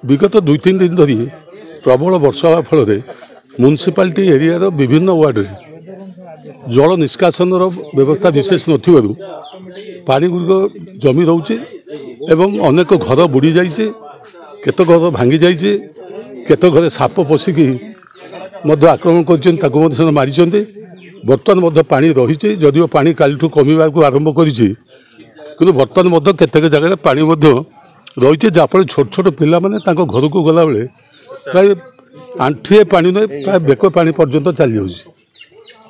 विगत 2-3 दिन धरी प्रबल वर्षा होगा फल म्युनिसिपालिटी एरिया विभिन्न वार्ड जल निष्कासन व्यवस्था विशेष नथिबारु पानी गुड़िक जमी रोचे एवं अनेक घर बुड़ी जाइए केत घर भांगी जाइए केत घर साप पशिकी आक्रमण कर मारी बर्तमान पानी रही जदिव पानी काली कमिबा आरंभ कर बर्तमान केतेक जगह पानी रही जहाँफल छोट छोट पिला माने घर को गला बेले प्राय आंठिए पानी नहीं प्राय बेक पानी पर्यंत चली जाऊँ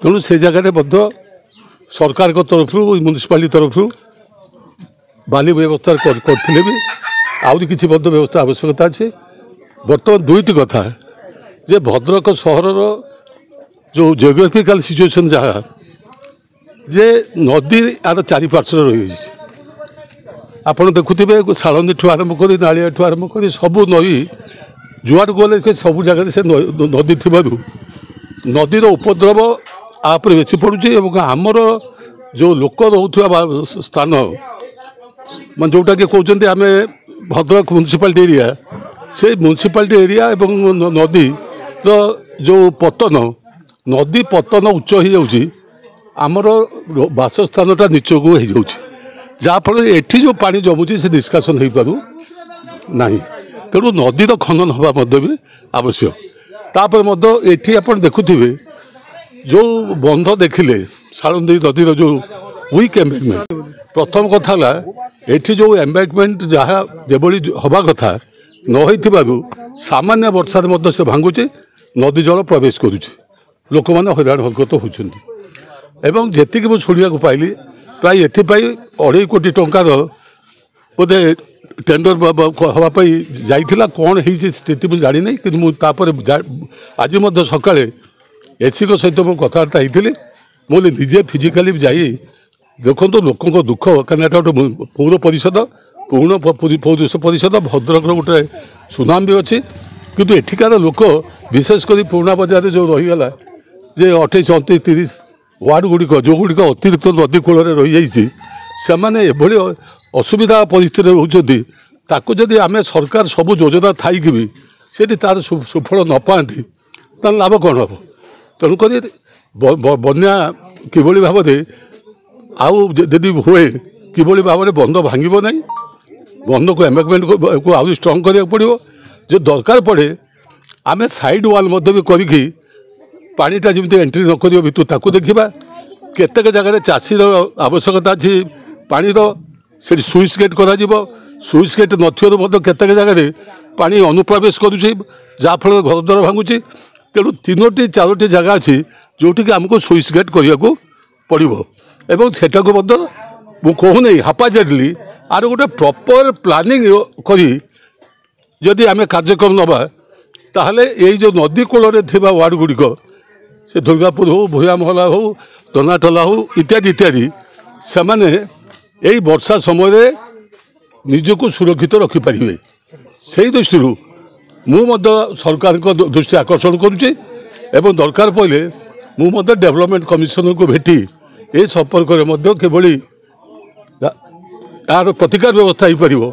तेणु से जगह सरकार को तरफ म्युनिसिपालिटी तरफ बाली व्यवस्था करते भी आहरी किसी व्यवस्था आवश्यकता अच्छे। बर्तमान दुईटी कथा जे भद्रक सहर जो जियोग्राफिकल सिचुएशन जहाँ जे नदी आर चारिपार्श्व रही आपड़ देखुवे शालनी ठू आरंभ कर नालिया ठू आरंभ कर सबू नई जुआड़ गले सब जगह से नदी थी नदीर उपद्रव आप बेसी पड़ुचे आमर जो लोक रोथुवा स्थान मान जोटा कि कहते आम भद्रक म्युनिसिपालिटी एरिया से म्युनिसिपालिटी एरिया एवं नदी जो पतन नदी पतन उच्च हो जाऊँगी आमर बासस्थानटा नीचक हो जाऊँगी जहाँफल एठी जो पानी जमुची से निष्कासन हो पारू ना तेणु नदीर खनन हवा भी आवश्यक। तापर एठी आप देखुवे जो बंध देखिले शालंदी नदीर जो वीक एम्बैंकमेंट प्रथम कथा एठी जो एम्बैंकमेंट जहाँ जेबली हवा कथा नई सामान्य वर्षा से भांगुचे नदी जल प्रवेश करुचे लोक मैंने हैरान हरकत होती एवं जी मुझे शुणा पाइली प्राय एपाई 2.5 कोटी टंकार बोधे टेंडर हाँपाई जाइला कौन है स्थिति मुझे जानी नहीं कि मुझे आज सका एसी को सहित मुझे कथबार्ता होती मुझे निजे फिजिकाली जाई देखो लोक दुख कहीं गोटे पौर परिषद पूर्ण पौरुष परिषद भद्रक गोटे सुनाम भी अच्छी किंतु एठिकार लोक विशेषकर पुराणा बजार जो रहीगला जे 28, 29, 30 वार्ड गुड़िक जो गुड़िक अतिरिक्त नदी कूल रही से असुविधा परिस्थिति होती जदि आम सरकार सबू योजना थी भी से तार सुफल न पाती तो लाभ कौन हम तेणुक बन्या किभली भाव आदि हुए किभली भाव में बंध भांग ना बंध को एम्बैंकमेंट को आहरी स्ट्रंग करा पड़ो जो दरकार पड़े आम साइड वाल भी करी पानीटा जमी एंट्री न कर भितर ताकू देखा केतेक जगह चाषीर आवश्यकता अच्छी पानी से सुइच गेट कर सुइच गेट नथिबारु केतेक जगह पानी अनुप्रवेश करुचे जहाँफल घर द्वार भांगुची तेणु 3-4टी जगह अच्छी जोटि आमको सुइच गेट करने पड़ो एवं सेटा को कहूनी हापाजाडली आर गोटे प्रॉपर प्लानिंग करी जदि आम कार्यक्रम नवा ताहले यही जो नदी कूल वार्ड गुड़िक से दुर्गापुर हो भूया महला हो दनाटला हो इत्यादि इत्यादि से माने यही वर्षा समय निजको सुरक्षित रखिपारे से दृष्टि मु सरकार को दृष्टि आकर्षण करुचे एवं दरकार पड़े मु डेवलपमेंट कमिशनर को भेटी ए संपर्क में किभली यार प्रतिकार व्यवस्था हो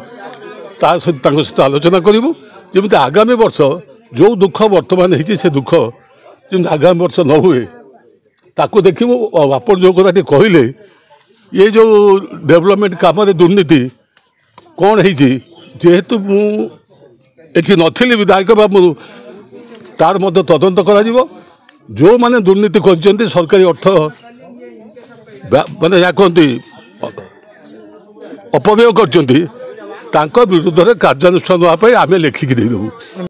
पार सहित आलोचना करूँ जमी आगामी वर्ष जो दुख बर्तमान होती से दुख जमी आगामी वर्ष न हुए ताकू देखू आप जो कथा कहले ये जो डेवलपमेंट काम दुर्नीति कौन है जेहेतु मुझे नी विधायक बाबू तार तदंत करा जो माने दुर्नीति कर सरकारी अर्थ माने या कहती अपव्यय कर विरुद्ध में कार्यानुष्ठान आम लिखिकी देदेबू।